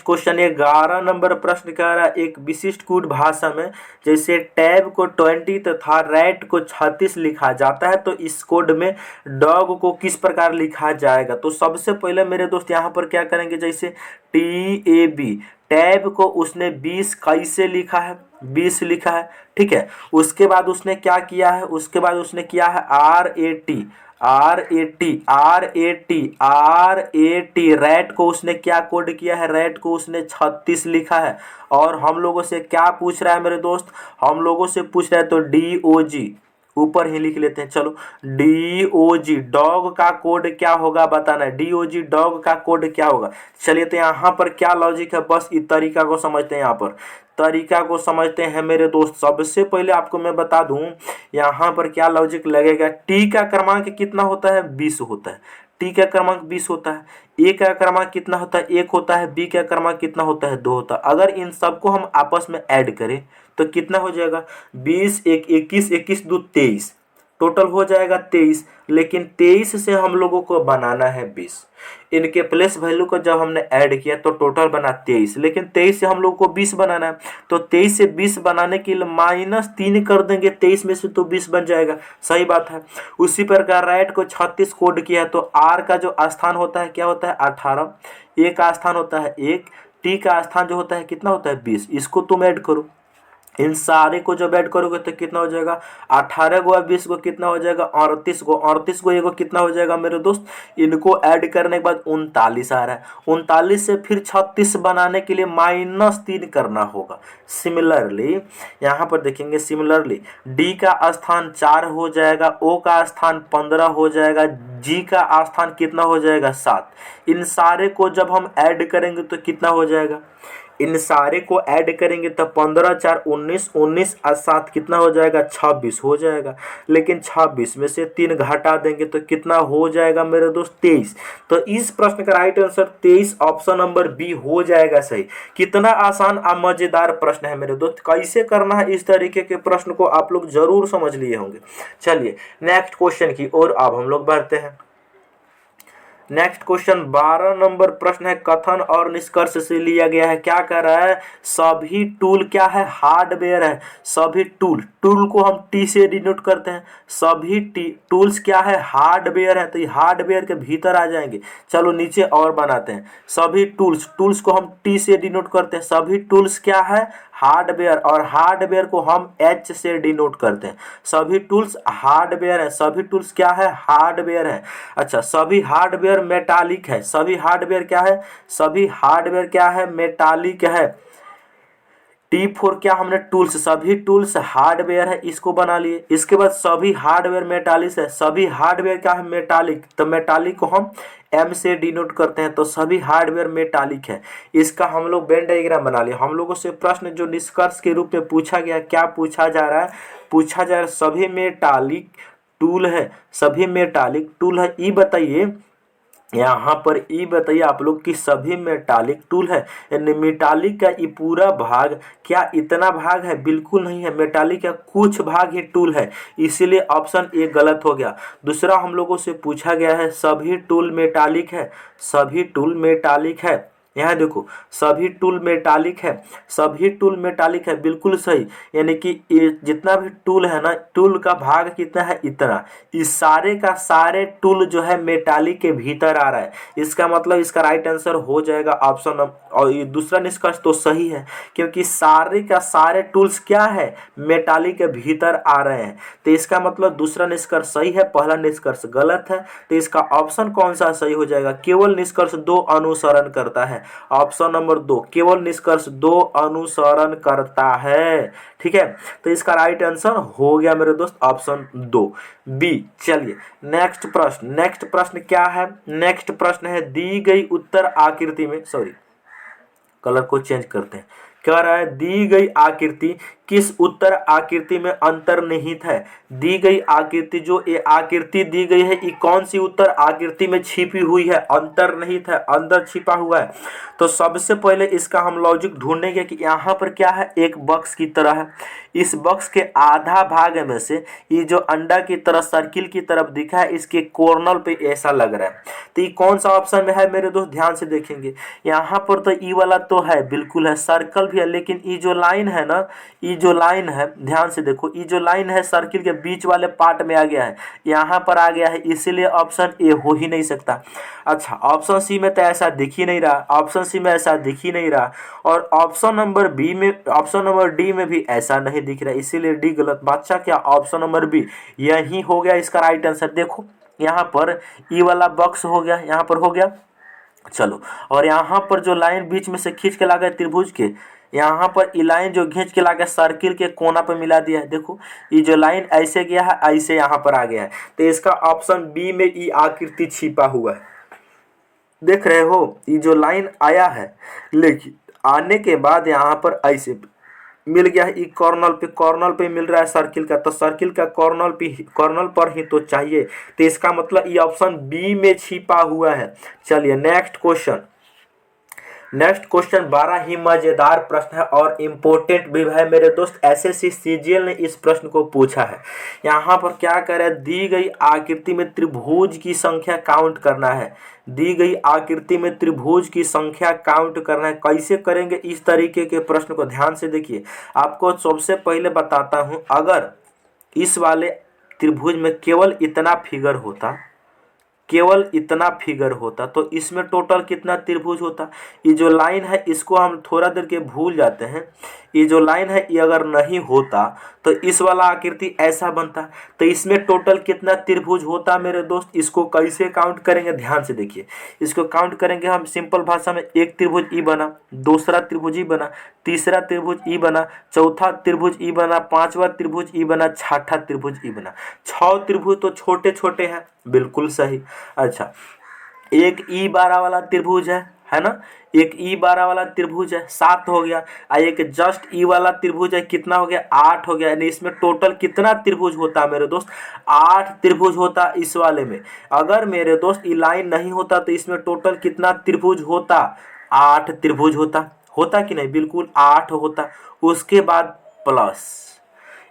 क्वेश्चन 11 नंबर प्रश्न कह रहा है, एक विशिष्ट कूट भाषा में जैसे टैब को 20 तथा रैट को 36 लिखा जाता है, तो इस कोड में डॉग को किस प्रकार लिखा जाएगा? तो सबसे पहले मेरे दोस्त यहाँ पर क्या करेंगे, जैसे TAB, टैब को उसने 20 कैसे लिखा है? 20 लिखा है। ठीक है, उसके बाद उसने क्या किया है? उसके बाद उसने किया है RAT, रैट को उसने क्या कोड किया है? रैट को उसने 36 लिखा है। और हम लोगों से क्या पूछ रहा है मेरे दोस्त? हम लोगों से पूछ रहा है तो DOG ऊपर ही लिख लेते हैं। चलो, DOG डॉग का कोड क्या होगा बताना है। DOG डॉग का कोड क्या होगा? चलिए, तो यहाँ पर क्या लॉजिक है, बस इस तरीका को समझते हैं। यहाँ पर तरीका को समझते हैं मेरे दोस्त। सबसे पहले आपको मैं बता दूं यहाँ पर क्या लॉजिक लगेगा। टी का क्रमांक कितना होता है? 20 होता है। टी का क्रमांक 20 होता है। ए का क्रमांक कितना होता है? 1 होता है। बी का क्रमांक कितना होता है? 2 होता है। अगर इन सबको हम आपस में ऐड करें तो कितना हो जाएगा? 20 1 21, 21 2 23, टोटल हो जाएगा 23। लेकिन 23 से हम लोगों को बनाना है 20। इनके प्लेस वैल्यू को जब हमने ऐड किया तो टोटल बना 23, लेकिन 23 से हम लोग को 20 बनाना है। तो 23 से 20 बनाने के लिए -3 कर देंगे, 23 में से तो 20 बन जाएगा। सही बात है। उसी प्रकार रैट को 36 कोड किया तो आर का जो स्थान होता है क्या होता है? 18। ए का स्थान होता है 1। टी का स्थान जो होता है कितना होता है? 20। इसको तुम ऐड करो। इन सारे को जब ऐड करोगे तो कितना हो जाएगा, 18 गो 20 गो कितना हो जाएगा, 38 गो, 38 गो एगो कितना हो जाएगा मेरे दोस्त, इनको ऐड करने के बाद 39 आ रहा है। 39 से फिर 36 बनाने के लिए -3 करना होगा। सिमिलरली यहाँ पर देखेंगे, सिमिलरली डी का स्थान 4 हो जाएगा, ओ का स्थान 15 हो जाएगा, जी का स्थान कितना हो जाएगा, 7। इन सारे को जब हम ऐड करेंगे तो कितना हो जाएगा, इन सारे को ऐड करेंगे तो 15 4 19, 19 और 7 कितना हो जाएगा, 26 हो जाएगा। लेकिन 26 में से 3 घटा देंगे तो कितना हो जाएगा मेरे दोस्त, 23। तो इस प्रश्न का right answer 23 option number B हो जाएगा सही। कितना आसान और मजेदार प्रश्न है मेरे दोस्त, कैसे करना है इस तरीके के प्रश्न को आप लोग जरूर समझ लिए होंगे। चलिए नेक्स्ट क्वेश्चन की ओर अब हम लोग बढ़ते हैं। नेक्स्ट क्वेश्चन 12 नंबर प्रश्न है, कथन और निष्कर्ष से लिया गया है। क्या कह रहा है, सभी टूल क्या है, हार्डवेयर है। सभी टूल, टूल को हम टी से डिनोट करते हैं, सभी टूल्स क्या है, हार्डवेयर है, तो ये हार्डवेयर के भीतर आ जाएंगे। चलो नीचे और बनाते हैं, सभी टूल्स, टूल्स को हम टी से डिनोट करते हैं, सभी टूल्स क्या है, हार्डवेयर, और हार्डवेयर को हम एच से डिनोट करते हैं। सभी टूल्स हार्डवेयर है, सभी टूल्स क्या है, हार्डवेयर है। अच्छा, सभी हार्डवेयर मेटालिक है, सभी हार्डवेयर क्या है, सभी हार्डवेयर क्या है, मेटालिक है। T4 क्या, हमने टूल्स, सभी टूल्स हार्डवेयर है, इसको बना लिए। इसके बाद सभी हार्डवेयर मेटालिक है, सभी हार्डवेयर क्या है, मेटालिक, तो मेटालिक को हम M से डिनोट करते हैं, तो सभी हार्डवेयर मेटालिक है। इसका हम लोग वेन डायग्राम बना लिए। हम लोगों से प्रश्न जो निष्कर्ष के रूप में पूछा गया, क्या पूछा जा रहा है, पूछा जा रहा है सभी मेटालिक टूल है, सभी मेटालिक टूल है। ई बताइए, यहाँ पर ई बताइए आप लोग कि सभी मेटालिक टूल है, यानी मेटालिक का ये पूरा भाग, क्या इतना भाग है, बिल्कुल नहीं है। मेटालिक का कुछ भाग ही टूल है, इसीलिए ऑप्शन ए गलत हो गया। दूसरा हम लोगों से पूछा गया है सभी टूल मेटालिक है, सभी टूल मेटालिक है। यहाँ देखो सभी टूल मेटालिक है, सभी टूल मेटालिक है, बिल्कुल सही। यानी कि ये जितना भी टूल है ना, टूल का भाग कितना है, इतना। इस सारे का सारे टूल जो है मेटालिक के भीतर आ रहा है, इसका मतलब इसका राइट आंसर हो जाएगा ऑप्शन। और ये दूसरा निष्कर्ष तो सही है, क्योंकि सारे का सारे टूल्स क्या है, मेटालिक के भीतर आ रहे हैं। तो इसका मतलब दूसरा निष्कर्ष सही है, पहला निष्कर्ष गलत है। तो इसका ऑप्शन कौन सा सही हो जाएगा, केवल निष्कर्ष 2 अनुसरण करता है। ऑप्शन नंबर 2, केवल निष्कर्ष 2 अनुसरण करता है। ठीक है, तो इसका राइट आंसर हो गया मेरे दोस्त ऑप्शन 2 बी। चलिए नेक्स्ट प्रश्न, नेक्स्ट प्रश्न क्या है, नेक्स्ट प्रश्न है दी गई उत्तर आकृति में, सॉरी कलर को चेंज करते हैं। कह रहा है दी गई आकृति किस उत्तर आकृति में अंतर्निहित है। दी गई आकृति, जो ये आकृति दी गई है, ये कौन सी उत्तर आकृति में छिपी हुई है, अंतर्निहित है, अंदर छिपा हुआ है। तो सबसे पहले इसका हम लॉजिक ढूंढेंगे कि यहाँ पर क्या है, एक बॉक्स की तरह है। इस बॉक्स के आधा भाग में से ये जो अंडा की तरह सर्किल की तरफ दिखा है, इसके कॉर्नर पे ऐसा लग रहा है। तो ये कौन सा ऑप्शन में है मेरे दोस्त, ध्यान से देखेंगे। यहाँ पर तो ई वाला तो है, बिल्कुल है, सर्कल भी है, लेकिन ये जो लाइन है ना, ये जो लाइन है, ध्यान से देखो, ये जो लाइन है सर्किल के बीच वाले पार्ट में आ गया है, यहाँ पर आ गया है, इसीलिए ऑप्शन ए हो ही नहीं सकता। अच्छा, ऑप्शन सी में तो ऐसा दिख ही नहीं रहा, ऑप्शन सी में ऐसा दिख ही नहीं रहा, और ऑप्शन नंबर बी में, ऑप्शन नंबर डी में भी ऐसा नहीं दिख रहा, इसीलिए डी गलत। बादशाह क्या, ऑप्शन नंबर बी यही हो गया इसका राइट आंसर। देखो यहाँ पर ई वाला बॉक्स हो गया, यहाँ पर हो गया। चलो, और यहाँ पर जो लाइन बीच में से खींच के ला गए त्रिभुज के, यहाँ पर ये लाइन जो खींच के ला के सर्किल के कोना पे मिला दिया है। देखो ये जो लाइन ऐसे गया है, ऐसे यहाँ पर आ गया है, तो इसका ऑप्शन बी में ये आकृति छिपा हुआ है। देख रहे हो, ये जो लाइन आया है, लेकिन आने के बाद यहाँ पर ऐसे मिल गया है, कॉर्नर पे मिल रहा है सर्किल का, तो सर्किल का कॉर्नर पर ही तो चाहिए। तो इसका मतलब ये ऑप्शन बी में छिपा हुआ है। चलिए नेक्स्ट क्वेश्चन, नेक्स्ट क्वेश्चन बड़ा ही मजेदार प्रश्न है और इम्पोर्टेंट भी है मेरे दोस्त। एसएससी सीजीएल ने इस प्रश्न को पूछा है। यहाँ पर क्या करे, दी गई आकृति में त्रिभुज की संख्या काउंट करना है। दी गई आकृति में त्रिभुज की संख्या काउंट करना है। कैसे करेंगे इस तरीके के प्रश्न को, ध्यान से देखिए। आपको सबसे पहले बताता हूँ, अगर इस वाले त्रिभुज में केवल इतना फिगर होता केवल इतना फिगर होता तो इसमें टोटल कितना त्रिभुज होता। ये जो लाइन है इसको हम थोड़ा देर के भूल जाते हैं। ये जो लाइन है ये अगर नहीं होता तो इस वाला आकृति ऐसा बनता। तो इसमें टोटल कितना त्रिभुज होता मेरे दोस्त, इसको कैसे काउंट करेंगे ध्यान से देखिए। इसको काउंट करेंगे हम सिंपल भाषा में, एक त्रिभुज ई बना, दूसरा त्रिभुज ई बना, तीसरा त्रिभुज ई बना, चौथा त्रिभुज ई बना, पांचवा त्रिभुज ई बना, छठा त्रिभुज ई बना। 6 त्रिभुज तो छोटे छोटे हैं, बिल्कुल सही। अच्छा, एक ई 12 वाला त्रिभुज है ना, एक ई 12 वाला त्रिभुज है, 7 हो गया। एक जस्ट ई वाला त्रिभुज है, कितना हो गया, 8 हो गया। यानी इसमें टोटल कितना त्रिभुज होता मेरे दोस्त, 8 त्रिभुज होता इस वाले में। अगर मेरे दोस्त ये लाइन नहीं होता तो इसमें टोटल कितना त्रिभुज होता, 8 त्रिभुज होता कि नहीं, बिल्कुल 8 होता। उसके बाद प्लस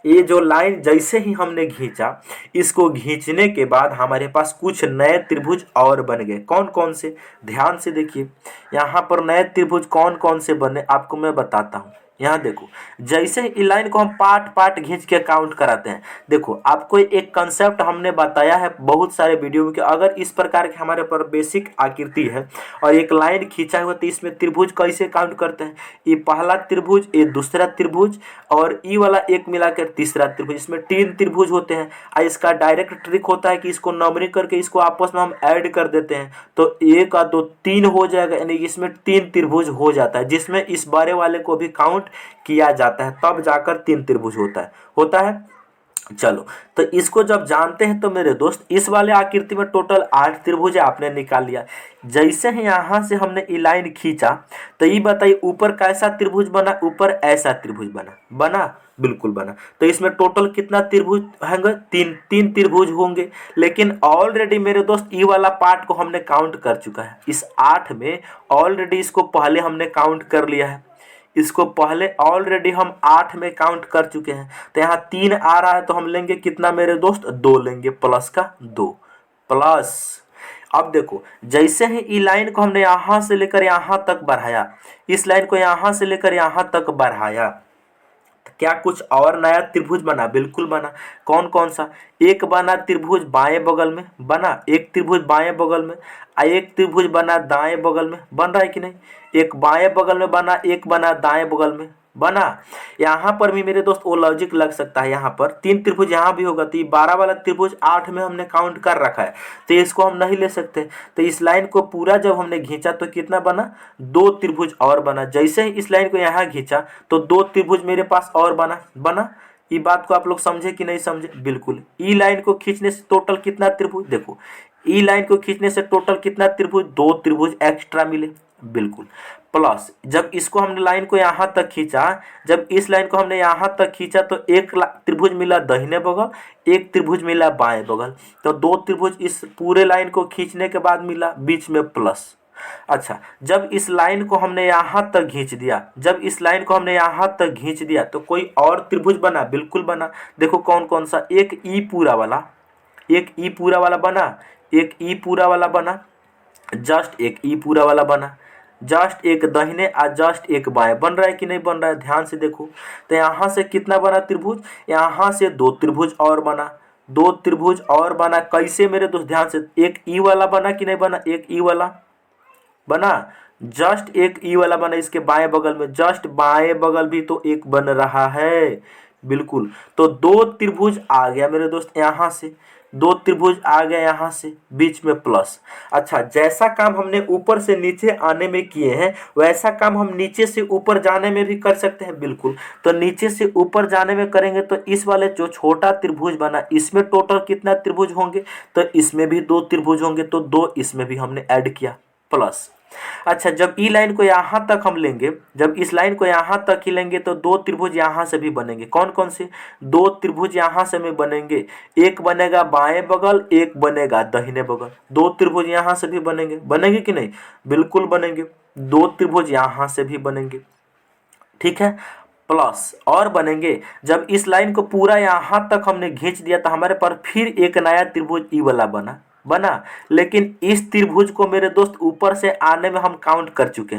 ये जो लाइन जैसे ही हमने खींचा, इसको खींचने के बाद हमारे पास कुछ नए त्रिभुज और बन गए। कौन कौन से, ध्यान से देखिए। यहाँ पर नए त्रिभुज कौन कौन से बने आपको मैं बताता हूँ। यहाँ देखो, जैसे ही लाइन को हम पार्ट पार्ट खींच के काउंट कराते हैं, देखो आपको एक कंसेप्ट हमने बताया है बहुत सारे वीडियो में कि अगर इस प्रकार के हमारे पर बेसिक आकृति है और एक लाइन खींचा हुआ तो इसमें त्रिभुज कैसे काउंट करते हैं। ये पहला त्रिभुज, ये दूसरा त्रिभुज और ई वाला एक मिलाकर तीसरा त्रिभुज, इसमें 3 त्रिभुज होते हैं। और इसका डायरेक्ट ट्रिक होता है कि इसको नंबरिंग करके इसको आपस में हम ऐड कर देते हैं तो 1 और 2 3 हो जाएगा। यानी इसमें 3 त्रिभुज हो जाता है, जिसमें इस बारे वाले को भी काउंट किया जाता है, तब जाकर 3 त्रिभुज होता है। चलो, तो इसको जब जानते हैं तो मेरे दोस्त इस वाले आकृति में टोटल 8 त्रिभुज आपने निकाल लिया। जैसे ही यहाँ से हमने ये लाइन खींचा तो ये बताइए ऊपर कैसा त्रिभुज बना, ऊपर ऐसा त्रिभुज बना, बिल्कुल बना। तो इसमें टोटल कितना त्रिभुज होंगे, 3 त्रिभुज होंगे। लेकिन ऑलरेडी मेरे दोस्त ये वाला पार्ट को हमने काउंट कर चुका है। इस 8 में ऑलरेडी इसको पहले हमने काउंट कर लिया है, इसको पहले ऑलरेडी हम 8 में काउंट कर चुके हैं। तो यहाँ 3 आ रहा है तो हम लेंगे कितना मेरे दोस्त, 2 लेंगे, प्लस का 2 प्लस। अब देखो, जैसे ही इस लाइन को हमने यहाँ से लेकर यहाँ तक बढ़ाया, इस लाइन को यहाँ से लेकर यहाँ तक बढ़ाया, तो क्या कुछ और नया त्रिभुज बना, बिल्कुल बना। कौन कौन सा, एक बना त्रिभुज बाएं बगल में बना, एक त्रिभुज बाएं बगल में, एक त्रिभुज बना दाएं बगल में, बन रहा है कि नहीं, एक बाएं बगल में बना, एक बना दाएं बगल में बना। यहाँ पर भी मेरे दोस्त वो लॉजिक लग सकता है, यहाँ पर 3 त्रिभुज यहाँ भी होगा तो ये 12 वाला त्रिभुज 8 में हमने काउंट कर रखा है तो इसको हम नहीं ले सकते। तो इस लाइन को पूरा जब हमने खींचा तो कितना बना, 2 त्रिभुज और बना। जैसे ही इस लाइन को यहाँ खींचा तो 2 त्रिभुज मेरे पास और बना। ये बात को आप लोग समझे कि नहीं समझे, बिल्कुल। ई लाइन को खींचने से टोटल कितना त्रिभुज, देखो ई लाइन को खींचने से टोटल कितना त्रिभुज, 2 त्रिभुज एक्स्ट्रा मिले, बिल्कुल। प्लस जब इसको हमने लाइन को यहाँ तक खींचा, जब इस लाइन को हमने यहाँ तक खींचा तो एक त्रिभुज मिला दाहिने बगल, एक त्रिभुज मिला बाएं बगल, तो 2 त्रिभुज इस पूरे लाइन को खींचने के बाद मिला, बीच में प्लस। अच्छा, जब इस लाइन को हमने यहाँ तक खींच दिया, जब इस लाइन को हमने यहाँ तक खींच दिया तो कोई और त्रिभुज बना, बिल्कुल बना। देखो कौन कौन सा, एक ई पूरा वाला, एक ई पूरा वाला बना, एक ई पूरा वाला बना, जस्ट एक ई पूरा वाला बना, जस्ट एक दाहिने और जस्ट एक बाएं, बन रहा है कि नहीं बन रहा है, ध्यान से देखो। तो यहाँ से कितना बना त्रिभुज, यहाँ से 2 त्रिभुज और बना, 2 त्रिभुज और बना। कैसे मेरे दोस्त, ध्यान से, एक ई वाला बना कि नहीं बना, एक ई वाला बना, जस्ट एक ई वाला बना इसके बाएं बगल में, जस्ट बाएं बगल भी तो एक बन रहा है, बिल्कुल। तो 2 त्रिभुज आ गया मेरे दोस्त, यहाँ से 2 त्रिभुज आ गया, यहाँ से बीच में प्लस। अच्छा, जैसा काम हमने ऊपर से नीचे आने में किए हैं वैसा काम हम नीचे से ऊपर जाने में भी कर सकते हैं, बिल्कुल। तो नीचे से ऊपर जाने में करेंगे तो इस वाले जो छोटा त्रिभुज बना इसमें टोटल कितना त्रिभुज होंगे, तो इसमें भी 2 त्रिभुज होंगे, तो 2 इसमें भी हमने ऐड किया, प्लस। अच्छा, जब ई लाइन को यहाँ तक हम लेंगे, जब इस लाइन को यहाँ तक ही लेंगे तो 2 त्रिभुज यहाँ से भी बनेंगे। कौन कौन से, 2 त्रिभुज यहाँ से में बनेंगे, एक बनेगा बाएं बगल, एक बनेगा दाहिने बगल। 2 त्रिभुज यहाँ से भी बनेंगे कि नहीं, बिल्कुल बनेंगे। 2 त्रिभुज यहाँ से भी बनेंगे, ठीक है, प्लस और बनेंगे। जब इस लाइन को पूरा यहाँ तक हमने खींच दिया तो हमारे पर फिर एक नया त्रिभुज ई वाला बना, बना, लेकिन इस त्रिभुज को मेरे दोस्त ऊपर से आने में हम काउंट कर चुके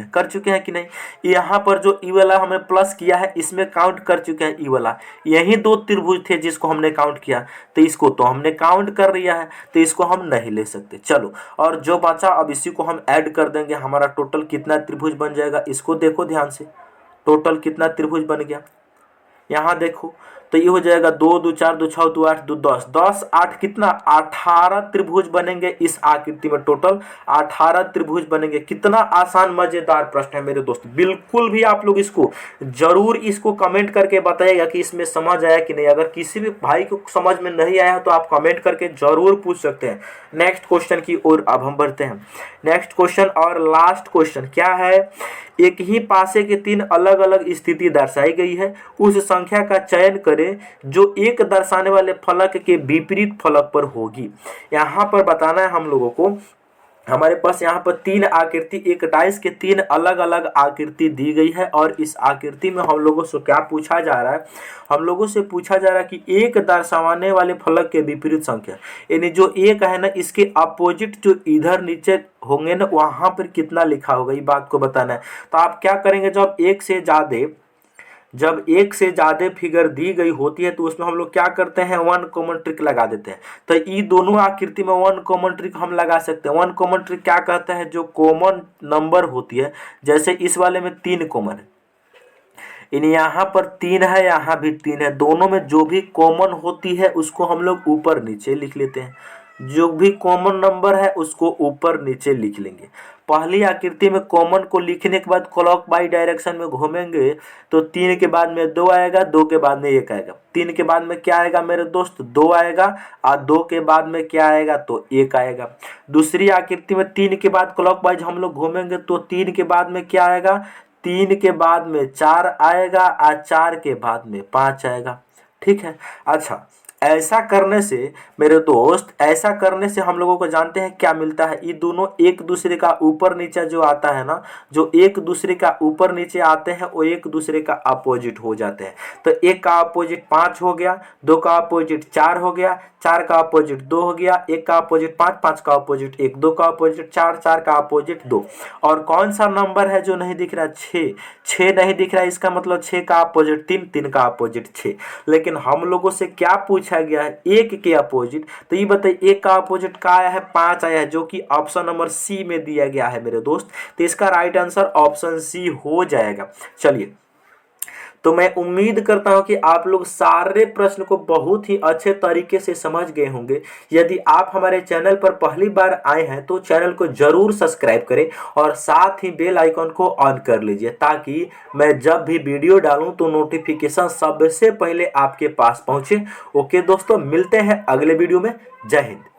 हैं कि नहीं। यहाँ पर जो ई वाला हमने प्लस किया है इसमें काउंट कर चुके हैं ई वाला, यही दो त्रिभुज थे जिसको हमने काउंट किया, तो इसको तो हमने काउंट कर लिया है, तो इसको हम नहीं ले सकते। चलो, और जो बचा अब इसी को हम ऐड कर देंगे, हमारा टोटल कितना त्रिभुज बन जाएगा, इसको देखो ध्यान से, टोटल कितना त्रिभुज बन गया यहाँ देखो। तो ये हो जाएगा 2 2 4 2 6 2 8 2 10 10 8 कितना 18 त्रिभुज बनेंगे इस आकृति में, टोटल 18 त्रिभुज बनेंगे। कितना आसान मजेदार प्रश्न है मेरे दोस्त। बिल्कुल भी आप लोग इसको जरूर इसको कमेंट करके बताइएगा कि इसमें समझ आया कि नहीं। अगर किसी भी भाई को समझ में नहीं आया तो आप कमेंट करके जरूर पूछ सकते हैं। नेक्स्ट क्वेश्चन की ओर अब हम बढ़ते हैं। नेक्स्ट क्वेश्चन और लास्ट क्वेश्चन क्या है, एक ही पासे के 3 अलग अलग स्थिति दर्शाई गई है, उस संख्या का चयन करें जो एक दर्शाने वाले फलक के विपरीत फलक पर होगी। यहाँ पर बताना है हम लोगों को, हमारे पास यहाँ पर 3 आकृति, एक डाइस के 3 अलग अलग आकृति दी गई है, और इस आकृति में हम लोगों से क्या पूछा जा रहा है, हम लोगों से पूछा जा रहा है कि एक दर्शाने वाले फलक के विपरीत संख्या, यानी जो एक है ना इसके अपोजिट जो इधर नीचे होंगे ना वहां पर कितना लिखा होगा, ये बात को बताना है। तो आप क्या करेंगे, जब एक से ज़्यादा फिगर दी गई होती है तो उसमें हम लोग क्या करते हैं, 1 कॉमन ट्रिक लगा देते हैं। तो ये दोनों आकृति में 1 कॉमन ट्रिक हम लगा सकते हैं। 1 कॉमन ट्रिक क्या कहता है, जो कॉमन नंबर होती है, जैसे इस वाले में 3 कॉमन है, इन यहाँ पर 3 है, यहाँ भी 3 है, दोनों में जो भी कॉमन होती है उसको हम लोग ऊपर नीचे लिख लेते हैं। जो भी कॉमन नंबर है उसको ऊपर नीचे लिख लेंगे। पहली आकृति में कॉमन को लिखने के बाद क्लॉक बाई डायरेक्शन में घूमेंगे तो 3 के बाद में 2 आएगा, 2 के बाद में 1 आएगा, 3 के बाद में क्या आएगा मेरे दोस्त, 2 आएगा, और 2 के बाद में क्या आएगा, तो 1 आएगा। दूसरी आकृति में 3 के बाद क्लॉक वाइज हम लोग घूमेंगे तो 3 के बाद में क्या आएगा, 3 के बाद में 4 आएगा, और 4 के बाद में 5 आएगा। ठीक है, अच्छा ऐसा करने से मेरे दोस्त, ऐसा करने से हम लोगों को जानते हैं क्या मिलता है, ये दोनों एक दूसरे का ऊपर नीचे जो आता है ना, जो एक दूसरे का ऊपर नीचे आते हैं वो एक दूसरे का अपोजिट हो जाते हैं। तो 1 का अपोजिट 5 हो गया, 2 का अपोजिट 4 हो गया, 4 का अपोजिट 2 हो गया, 1 का अपोजिट 5, 5 का अपोजिट 1, 2 का अपोजिट 4, 4 का अपोजिट 2। और कौन सा नंबर है जो नहीं दिख रहा, 6, 6 नहीं दिख रहा, इसका मतलब 6 का अपोजिट 3, 3 का अपोजिट 6। लेकिन हम लोगों से क्या पूछा गया है, 1 के अपोजिट, तो ये बताइए 1 का अपोजिट क्या आया है, 5 आया है, जो कि ऑप्शन नंबर सी में दिया गया है मेरे दोस्त। तो इसका राइट आंसर ऑप्शन सी हो जाएगा। चलिए, तो मैं उम्मीद करता हूं कि आप लोग सारे प्रश्न को बहुत ही अच्छे तरीके से समझ गए होंगे। यदि आप हमारे चैनल पर पहली बार आए हैं तो चैनल को जरूर सब्सक्राइब करें और साथ ही बेल आइकन को ऑन कर लीजिए, ताकि मैं जब भी वीडियो डालूं तो नोटिफिकेशन सबसे पहले आपके पास पहुंचे। ओके दोस्तों, मिलते हैं अगले वीडियो में। जय हिंद।